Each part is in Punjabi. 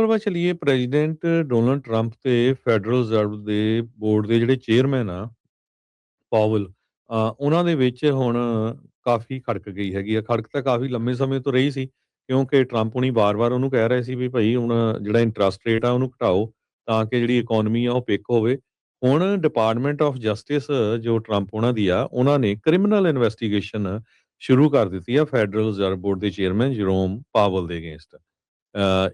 ਆਪਾਂ ਚੱਲੀਏ ਪ੍ਰੈਜ਼ੀਡੈਂਟ ਡੋਨਲਡ ਟਰੰਪ ਤੇ ਫੈਡਰਲ ਰਿਜ਼ਰਵ ਦੇ ਬੋਰਡ ਦੇ ਜਿਹੜੇ ਚੇਅਰਮੈਨ ਆ ਪਾਵਲ ਉਹਨਾਂ ਦੇ ਵਿੱਚ ਹੁਣ ਕਾਫੀ ਖੜਕ ਗਈ ਹੈਗੀ ਆ। ਖੜਕ ਤਾਂ ਕਾਫੀ ਲੰਮੇ ਸਮੇਂ ਤੋਂ ਰਹੀ ਸੀ ਕਿਉਂਕਿ ਟਰੰਪ ਹੁਣੀ ਵਾਰ-ਵਾਰ ਉਹਨੂੰ ਕਹਿ ਰਹੇ ਸੀ ਵੀ ਭਾਈ ਹੁਣ ਜਿਹੜਾ ਇੰਟਰਸਟ ਰੇਟ ਆ ਉਹਨੂੰ ਘਟਾਓ ਤਾਂ ਕਿ ਜਿਹੜੀ ਇਕਨੋਮੀ ਆ ਉਹ ਪਿਕ ਹੋਵੇ। ਹੁਣ ਡਿਪਾਰਟਮੈਂਟ ਆਫ ਜਸਟਿਸ ਜੋ ਟਰੰਪ ਉਹਨਾਂ ਦੀ ਆ, ਉਹਨਾਂ ਨੇ ਕ੍ਰਿਮੀਨਲ ਇਨਵੈਸਟੀਗੇਸ਼ਨ ਸ਼ੁਰੂ ਕਰ ਦਿੱਤੀ ਆ ਫੈਡਰਲ ਰਿਜ਼ਰਵ ਬੋਰਡ ਦੇ ਚੇਅਰਮੈਨ ਜਰੋਮ ਪਾਵਲ ਦੇ ਅਗੇਂਸਟ।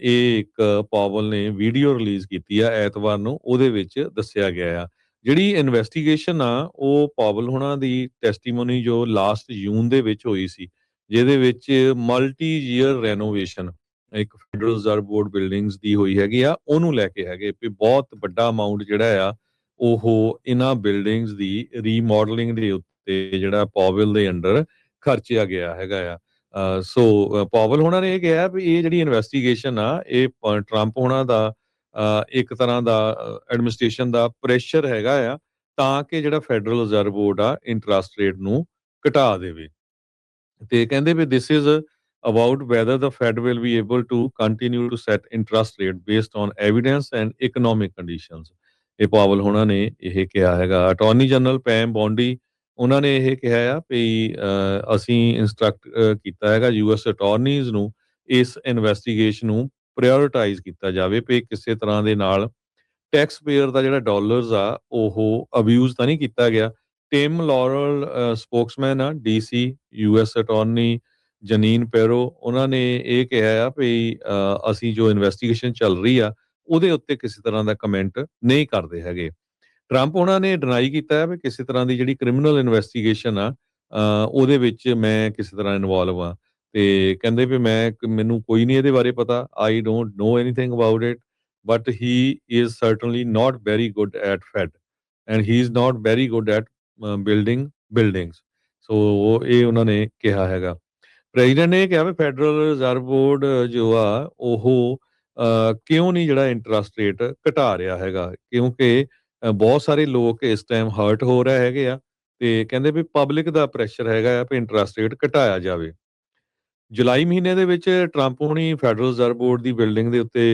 ਇਹ ਇੱਕ ਪਾਵਲ ਨੇ ਵੀਡੀਓ ਰਿਲੀਜ਼ ਕੀਤੀ ਆ ਐਤਵਾਰ ਨੂੰ, ਉਹਦੇ ਵਿੱਚ ਦੱਸਿਆ ਗਿਆ ਆ ਜਿਹੜੀ ਇਨਵੈਸਟੀਗੇਸ਼ਨ ਆ ਉਹ ਪਾਵਲ ਹੁਣਾਂ ਦੀ ਟੈਸਟੀਮੋਨੀ ਜੋ ਲਾਸਟ ਜੂਨ ਦੇ ਵਿੱਚ ਹੋਈ ਸੀ, ਜਿਹਦੇ ਵਿੱਚ ਮਲਟੀ ਈਅਰ ਰੈਨੋਵੇਸ਼ਨ ਇੱਕ ਫੈਡਰਲ ਰਿਜ਼ਰਵ ਬੋਰਡ ਬਿਲਡਿੰਗਸ ਦੀ ਹੋਈ ਹੈਗੀ ਆ, ਉਹਨੂੰ ਲੈ ਕੇ ਹੈਗੇ ਵੀ ਬਹੁਤ ਵੱਡਾ ਅਮਾਉਂਟ ਜਿਹੜਾ ਆ ਉਹ ਇਹਨਾਂ ਬਿਲਡਿੰਗਸ ਦੀ ਰੀਮਾਡਲਿੰਗ ਦੇ ਉੱਤੇ ਜਿਹੜਾ ਪਾਵਲ ਦੇ ਅੰਡਰ ਖਰਚਿਆ ਗਿਆ ਹੈਗਾ ਆ। ਪਾਵਲ ਹੋਣਾ ਨੇ ਇਹ ਕਿਹਾ ਵੀ ਇਹ ਜਿਹੜੀ ਇਨਵੈਸਟੀਗੇਸ਼ਨ ਆ ਇਹ ਟਰੰਪ ਹੋਣਾ ਦਾ ਇੱਕ ਤਰ੍ਹਾਂ ਦਾ ਐਡਮਿਨਿਸਟ੍ਰੇਸ਼ਨ ਦਾ ਪ੍ਰੈਸ਼ਰ ਹੈਗਾ ਆ ਤਾਂ ਕਿ ਜਿਹੜਾ ਫੈਡਰਲ ਰਿਜ਼ਰਵ ਬੋਰਡ ਆ ਇੰਟਰਸਟ ਰੇਟ ਨੂੰ ਘਟਾ ਦੇਵੇ। ਤੇ ਕਹਿੰਦੇ ਵੀ this is about whether the Fed will be able to continue to set interest rate based on evidence and economic conditions. ਇਹ ਪਾਵਲ ਹੋਣਾ ਨੇ ਇਹ ਕਿਹਾ ਹੈਗਾ। ਅਟਾਰਨੀ ਜਨਰਲ ਪੈਮ ਬੌਂਡੀ ਉਹਨਾਂ ਨੇ ਇਹ ਕਿਹਾ ਆ ਵੀ ਅਸੀਂ ਇੰਸਟਰਕਟ ਕੀਤਾ ਹੈਗਾ ਯੂਐਸ ਅਟਾਰਨੀਜ਼ ਨੂੰ ਇਸ ਇਨਵੈਸਟੀਗੇਸ਼ਨ ਨੂੰ ਪ੍ਰਾਇਓਰਟਾਈਜ਼ ਕੀਤਾ ਜਾਵੇ ਵੀ ਕਿਸੇ ਤਰ੍ਹਾਂ ਦੇ ਨਾਲ ਟੈਕਸ ਪੇਅਰ ਦਾ ਜਿਹੜਾ ਡਾਲਰਸ ਆ ਉਹ ਅਬਿਊਜ਼ ਤਾਂ ਨਹੀਂ ਕੀਤਾ ਗਿਆ। ਟਿਮ ਲੌਰਲ ਸਪੋਕਸਮੈਨ ਆ ਡੀਸੀ ਯੂਐਸ ਅਟਾਰਨੀ ਜਨੀਨ ਪੈਰੋ, ਉਹਨਾਂ ਨੇ ਇਹ ਕਿਹਾ ਆ ਵੀ ਅਸੀਂ ਜੋ ਇਨਵੈਸਟੀਗੇਸ਼ਨ ਚੱਲ ਰਹੀ ਆ ਉਹਦੇ ਉੱਤੇ ਕਿਸੇ ਤਰ੍ਹਾਂ ਦਾ ਕਮੈਂਟ ਨਹੀਂ ਕਰਦੇ ਹੈਗੇ। ਟਰੰਪ ਉਹਨਾਂ ਨੇ ਡਿਨਾਈ ਕੀਤਾ ਹੈ ਵੀ ਕਿਸੇ ਤਰ੍ਹਾਂ ਦੀ ਜਿਹੜੀ ਕ੍ਰਿਮੀਨਲ ਇਨਵੈਸਟੀਗੇਸ਼ਨ ਆ ਉਹਦੇ ਵਿੱਚ ਮੈਂ ਕਿਸੇ ਤਰ੍ਹਾਂ ਇਨਵੋਲਵ ਆ ਤੇ ਕਹਿੰਦੇ ਵੀ ਮੈਨੂੰ ਕੋਈ ਨਹੀਂ ਇਹਦੇ ਬਾਰੇ ਪਤਾ, I don't know anything about it but he is certainly not very good at Fed and he is not very good at building buildings. So ਇਹ ਉਹਨਾਂ ਨੇ ਕਿਹਾ ਹੈਗਾ। ਪ੍ਰੈਜ਼ੀਡੈਂਟ ਨੇ ਇਹ ਕਿਹਾ ਵੀ ਫੈਡਰਲ ਰਿਜ਼ਰਵ ਬੋਰਡ ਜੋ ਆ ਉਹ ਕਿਉਂ ਨਹੀਂ ਜਿਹੜਾ ਇੰਟਰਸਟ ਰੇਟ ਘਟਾ ਰਿਹਾ ਹੈਗਾ ਕਿਉਂਕਿ ਬਹੁਤ ਸਾਰੇ ਲੋਕ ਇਸ ਟਾਈਮ ਹਰਟ ਹੋ ਰਹੇ ਹੈਗੇ ਆ ਤੇ ਕਹਿੰਦੇ ਵੀ ਪਬਲਿਕ ਦਾ ਪ੍ਰੈਸ਼ਰ ਹੈਗਾ ਆ ਵੀ ਇੰਟਰਸਟ ਰੇਟ ਘਟਾਇਆ ਜਾਵੇ। ਜੁਲਾਈ ਮਹੀਨੇ ਦੇ ਵਿੱਚ ਟਰੰਪ ਹੁਣੀ ਫੈਡਰਲ ਰਿਜ਼ਰਵ ਬੋਰਡ ਦੀ ਬਿਲਡਿੰਗ ਦੇ ਉੱਤੇ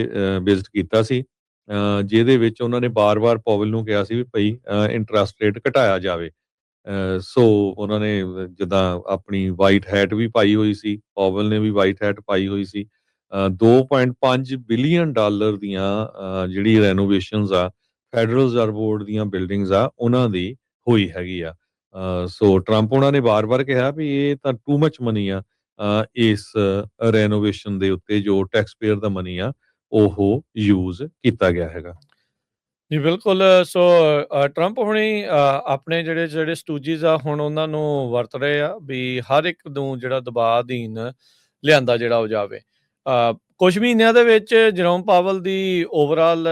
ਵਿਜ਼ਿਟ ਕੀਤਾ ਸੀ, ਜਿਹਦੇ ਵਿੱਚ ਉਹਨਾਂ ਨੇ ਬਾਰ-ਬਾਰ ਪਾਵਲ ਨੂੰ ਕਿਹਾ ਸੀ ਵੀ ਭਈ ਇੰਟਰਸਟ ਰੇਟ ਘਟਾਇਆ ਜਾਵੇ। ਸੋ ਉਹਨਾਂ ਨੇ ਜਿੱਦਾਂ ਆਪਣੀ ਵਾਈਟ ਹੈਟ ਵੀ ਪਾਈ ਹੋਈ ਸੀ, ਪਾਵਲ ਨੇ ਵੀ ਵਾਈਟ ਹੈਟ ਪਾਈ ਹੋਈ ਸੀ। 2.5 ਬਿਲੀਅਨ ਡਾਲਰ ਦੀਆਂ ਜਿਹੜੀ ਰੈਨੋਵੇਸ਼ਨਸ ਆ ਫੈਡਰਲ ਰਿਜ਼ਰਵ ਬੋਰਡ ਦੀਆਂ ਬਿਲਡਿੰਗਸ ਆ ਉਹਨਾਂ ਦੀ ਹੋਈ ਹੈਗੀ ਆ। ਸੋ ਟਰੰਪ ਉਹਨਾਂ ਨੇ ਵਾਰ-ਵਾਰ ਕਿਹਾ ਵੀ ਇਹ ਤਾਂ ਟੂ ਮਚ ਮਨੀ ਆ ਇਸ ਰੈਨੋਵੇਸ਼ਨ ਦੇ ਉੱਤੇ ਜੋ ਟੈਕਸ ਪੇਅਰ ਦਾ ਮਨੀ ਆ ਉਹ ਯੂਜ਼ ਕੀਤਾ ਗਿਆ ਹੈਗਾ। ਜੀ ਬਿਲਕੁਲ। ਸੋ ਟਰੰਪ ਹੁਣੀ ਆਪਣੇ ਜਿਹੜੇ ਜਿਹੜੇ ਸਟੂਜੀਜ਼ ਆ ਹੁਣ ਉਹਨਾਂ ਨੂੰ ਵਰਤ ਰਹੇ ਆ ਵੀ ਹਰ ਇੱਕ ਨੂੰ ਜਿਹੜਾ ਦਬਾਅ ਅਧੀਨ ਲਿਆਂਦਾ ਜਿਹੜਾ ਉਹ ਜਾਵੇ। ਕੁਝ ਮਹੀਨਿਆਂ ਦੇ ਵਿੱਚ ਜਰੋਮ ਪਾਵਲ ਦੀ ਓਵਰਆਲ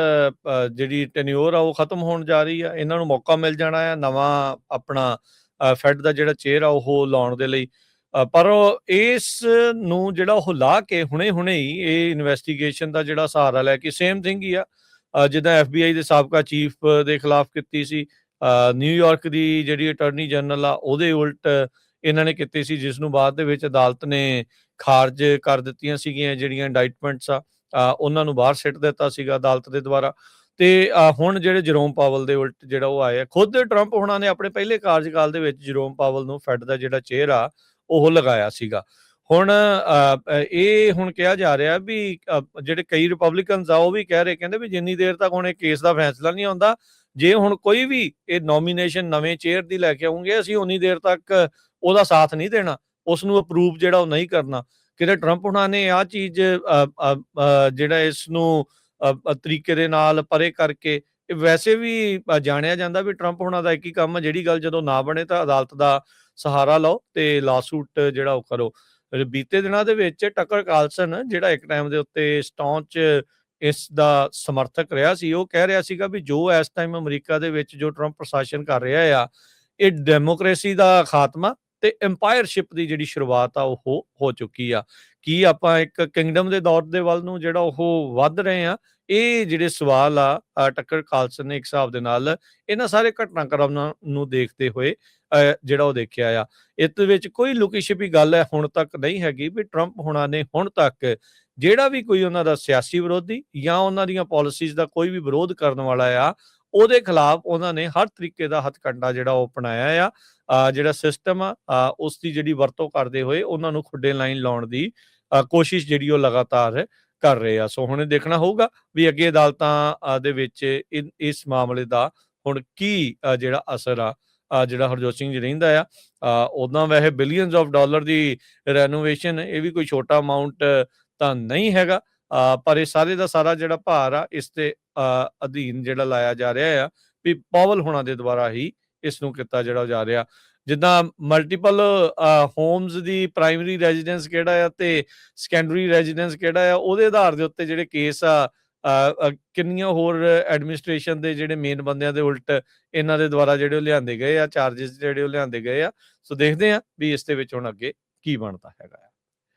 ਜਿਹੜੀ ਟੈਨਿਓਰ ਆ ਉਹ ਖਤਮ ਹੋਣ ਜਾ ਰਹੀ ਆ। ਇਹਨਾਂ ਨੂੰ ਮੌਕਾ ਮਿਲ ਜਾਣਾ ਆ ਨਵਾਂ ਆਪਣਾ ਫੈਡ ਦਾ ਜਿਹੜਾ ਚੇਅਰ ਆ ਉਹ ਲਾਉਣ ਦੇ ਲਈ। ਪਰ ਇਸ ਨੂੰ ਜਿਹੜਾ ਉਹ ਲਾ ਕੇ ਹੁਣੇ ਹੀ ਇਹ ਇਨਵੈਸਟੀਗੇਸ਼ਨ ਦਾ ਜਿਹੜਾ ਸਹਾਰਾ ਲੈ ਕੇ ਸੇਮ ਥਿੰਗ ਹੀ ਆ ਜਿੱਦਾਂ FBI ਦੇ ਸਾਬਕਾ ਚੀਫ ਦੇ ਖਿਲਾਫ ਕੀਤੀ ਸੀ। ਨਿਊਯਾਰਕ ਦੀ ਜਿਹੜੀ ਅਟਾਰਨੀ ਜਨਰਲ ਆ ਉਹਦੇ ਉਲਟ ਇਹਨਾਂ ਨੇ ਕੀਤੀ ਸੀ, ਜਿਸ ਨੂੰ ਬਾਅਦ ਦੇ ਵਿੱਚ ਅਦਾਲਤ ਨੇ ਖਾਰਜ ਕਰ ਦਿੱਤੀਆਂ ਸੀਗੀਆਂ ਜਿਹੜੀਆਂ ਇੰਡਾਈਟਮੈਂਟਸ ਆ ਉਹਨਾਂ ਨੂੰ ਬਾਹਰ ਸਿੱਟ ਦਿੱਤਾ ਸੀਗਾ ਅਦਾਲਤ ਦੇ ਦੁਆਰਾ। ਤੇ ਹੁਣ ਜਿਹੜੇ ਜਰੋਮ ਪਾਵਲ ਦੇ ਉਲਟ ਜਿਹੜਾ ਉਹ ਆਇਆ, ਖੁਦ ਟਰੰਪ ਹੁਣਾਂ ਨੇ ਆਪਣੇ ਪਹਿਲੇ ਕਾਰਜਕਾਲ ਦੇ ਵਿੱਚ ਜਰੋਮ ਪਾਵਲ ਨੂੰ ਫੈਡ ਦਾ ਜਿਹੜਾ ਚੇਅਰ ਆ ਉਹ ਲਗਾਇਆ ਸੀਗਾ। ਹੁਣ ਇਹ ਹੁਣ ਕਿਹਾ ਜਾ ਰਿਹਾ ਵੀ ਜਿਹੜੇ ਕਈ ਰਿਪਬਲਿਕਨਸ ਆ ਉਹ ਵੀ ਕਹਿ ਰਹੇ, ਕਹਿੰਦੇ ਵੀ ਜਿੰਨੀ ਦੇਰ ਤੱਕ ਹੁਣ ਇਹ ਕੇਸ ਦਾ ਫੈਸਲਾ ਨਹੀਂ ਆਉਂਦਾ, ਜੇ ਹੁਣ ਕੋਈ ਵੀ ਇਹ ਨੋਮੀਨੇਸ਼ਨ ਨਵੇਂ ਚੇਅਰ ਦੀ ਲੈ ਕੇ ਆਉਂਗੇ ਅਸੀਂ ਉਨੀ ਦੇਰ ਤੱਕ ਉਹਦਾ ਸਾਥ ਨਹੀਂ ਦੇਣਾ, ਉਸ ਨੂੰ ਅਪਰੂਵ ਜਿਹੜਾ ਉਹ ਨਹੀਂ ਕਰਨਾ। ਕਿਤੇ ਟਰੰਪ ਹੁਣਾਂ ਨੇ ਆਹ ਚੀਜ਼ ਜਿਹੜਾ ਇਸ ਨੂੰ ਤਰੀਕੇ ਦੇ ਨਾਲ ਪਰੇ ਕਰਕੇ ਵੈਸੇ ਵੀ ਜਾਣਿਆ ਜਾਂਦਾ ਵੀ ਟਰੰਪ ਹੁਣਾਂ ਦਾ ਇੱਕ ਹੀ ਕੰਮ, ਜਿਹੜੀ ਗੱਲ ਜਦੋਂ ਨਾ ਬਣੇ ਤਾਂ ਅਦਾਲਤ ਦਾ ਸਹਾਰਾ ਲਓ ਤੇ ਲਾਸੂਟ ਜਿਹੜਾ ਉਹ ਕਰੋ। ਬੀਤੇ ਦਿਨਾਂ ਦੇ ਵਿੱਚ ਟਕਰ ਕਾਲਸਨ ਜਿਹੜਾ ਇੱਕ ਟਾਈਮ ਦੇ ਉੱਤੇ ਸਟੌਂਚ ਇਸ ਦਾ ਸਮਰਥਕ ਰਿਹਾ ਸੀ, ਉਹ ਕਹਿ ਰਿਹਾ ਸੀਗਾ ਵੀ ਜੋ ਇਸ ਟਾਈਮ ਅਮਰੀਕਾ ਦੇ ਵਿੱਚ ਜੋ ਟਰੰਪ ਪ੍ਰਸ਼ਾਸਨ ਕਰ ਰਿਹਾ ਆ ਇਹ ਡੈਮੋਕ੍ਰੇਸੀ ਦਾ ਖਾਤਮਾ ਤੇ ਐਮਪਾਇਰਸ਼ਿਪ ਦੀ ਜਿਹੜੀ ਸ਼ੁਰੂਆਤ ਆ ਉਹ ਹੋ ਚੁੱਕੀ ਆ। ਕੀ ਆਪਾਂ ਇੱਕ ਕਿੰਗਡਮ ਦੇ ਦੌਰ ਦੇ ਵੱਲ ਨੂੰ ਜਿਹੜਾ ਉਹ ਵੱਧ ਰਹੇ ਆ? ਇਹ ਜਿਹੜੇ ਸਵਾਲ ਆ ਟੱਕਰ ਕਾਲਸਨ ਨੇ ਇੱਕ ਹਿਸਾਬ ਦੇ ਨਾਲ ਇਹਨਾਂ ਸਾਰੇ ਘਟਨਾਕ੍ਰਮਾਂ ਨੂੰ ਦੇਖਦੇ ਹੋਏ ਜਿਹੜਾ ਉਹ ਦੇਖਿਆ ਆ। ਇਸ ਵਿੱਚ ਕੋਈ ਲੁਕੀ ਛਿਪੀ ਗੱਲ ਹੈ ਹੁਣ ਤੱਕ ਨਹੀਂ ਹੈਗੀ ਵੀ ਟਰੰਪ ਹੁਣਾਂ ਨੇ ਹੁਣ ਤੱਕ ਜਿਹੜਾ ਵੀ ਕੋਈ ਉਹਨਾਂ ਦਾ ਸਿਆਸੀ ਵਿਰੋਧੀ ਜਾਂ ਉਹਨਾਂ ਦੀਆਂ ਪਾਲਿਸੀਜ਼ ਦਾ ਕੋਈ ਵੀ ਵਿਰੋਧ ਕਰਨ ਵਾਲਾ ਆ, ਉਹਦੇ ਖਿਲਾਫ ਉਹਨਾਂ ਨੇ ਹਰ ਤਰੀਕੇ ਦਾ ਹੱਥਕੰਡਾ ਜਿਹੜਾ ਉਹ ਅਪਣਾਇਆ ਆ। ਜਿਹੜਾ ਸਿਸਟਮ ਆ ਉਸ ਦੀ ਜਿਹੜੀ ਵਰਤੋਂ ਕਰਦੇ ਹੋਏ ਉਹਨਾਂ ਨੂੰ ਖੁੱਡੇ ਲਾਈਨ ਲਾਉਣ ਦੀ ਕੋਸ਼ਿਸ਼ ਜਿਹੜੀ ਉਹ ਲਗਾਤਾਰ ਕਰ ਰਹੇ ਆ। ਸੋ ਹੁਣ ਇਹ ਦੇਖਣਾ ਹੋਊਗਾ ਵੀ ਅੱਗੇ ਅਦਾਲਤਾਂ ਦੇ ਵਿੱਚ ਇਸ ਮਾਮਲੇ ਦਾ ਹੁਣ ਕੀ ਜਿਹੜਾ ਅਸਰ ਆ ਜਿਹੜਾ ਹਰਜੋਤ ਸਿੰਘ ਜੀ ਰਹਿੰਦਾ ਆ। ਉਦਾਂ ਵੈਸੇ billions of dollar the renovation ਇਹ ਵੀ ਕੋਈ ਛੋਟਾ ਅਮਾਊਂਟ ਤਾਂ ਨਹੀਂ ਹੈਗਾ, ਪਰ ਇਹ ਸਾਰੇ ਦਾ ਸਾਰਾ ਜਿਹੜਾ ਭਾਰ ਆ ਇਸ ਦੇ ਅਧੀਨ ਜਿਹੜਾ ਲਾਇਆ ਜਾ ਰਿਹਾ ਆ ਵੀ ਪਾਵਲ ਹੋਣਾ ਦੇ ਦੁਆਰਾ ਹੀ ਇਸ ਨੂੰ ਕੀਤਾ ਜਿਹੜਾ ਜਾ ਰਿਹਾ। ਜਿੱਦਾਂ ਮਲਟੀਪਲ ਹੋਮਸ ਦੀ ਪ੍ਰਾਇਮਰੀ ਰੈਜ਼ੀਡੈਂਸ ਕਿਹੜਾ ਆ ਤੇ ਸੈਕੰਡਰੀ ਰੈਜ਼ੀਡੈਂਸ ਕਿਹੜਾ ਆ, ਉਹਦੇ ਆਧਾਰ ਦੇ ਉੱਤੇ ਜਿਹੜੇ ਕੇਸ ਆ ਕਿੰਨੀਆਂ ਹੋਰ ਐਡਮਿਨਿਸਟ੍ਰੇਸ਼ਨ ਦੇ ਜਿਹੜੇ ਮੇਨ ਬੰਦਿਆਂ ਦੇ ਉਲਟ ਇਹਨਾਂ ਦੇ ਦੁਆਰਾ ਜਿਹੜੇ ਉਹ ਲਿਆਂਦੇ ਗਏ ਆ, ਚਾਰजेस ਜਿਹੜੇ ਉਹ ਲਿਆਂਦੇ ਗਏ ਆ। ਸੋ ਦੇਖਦੇ ਆ ਵੀ ਇਸ ਦੇ ਵਿੱਚ ਹੁਣ ਅੱਗੇ ਕੀ ਬਣਦਾ ਹੈਗਾ।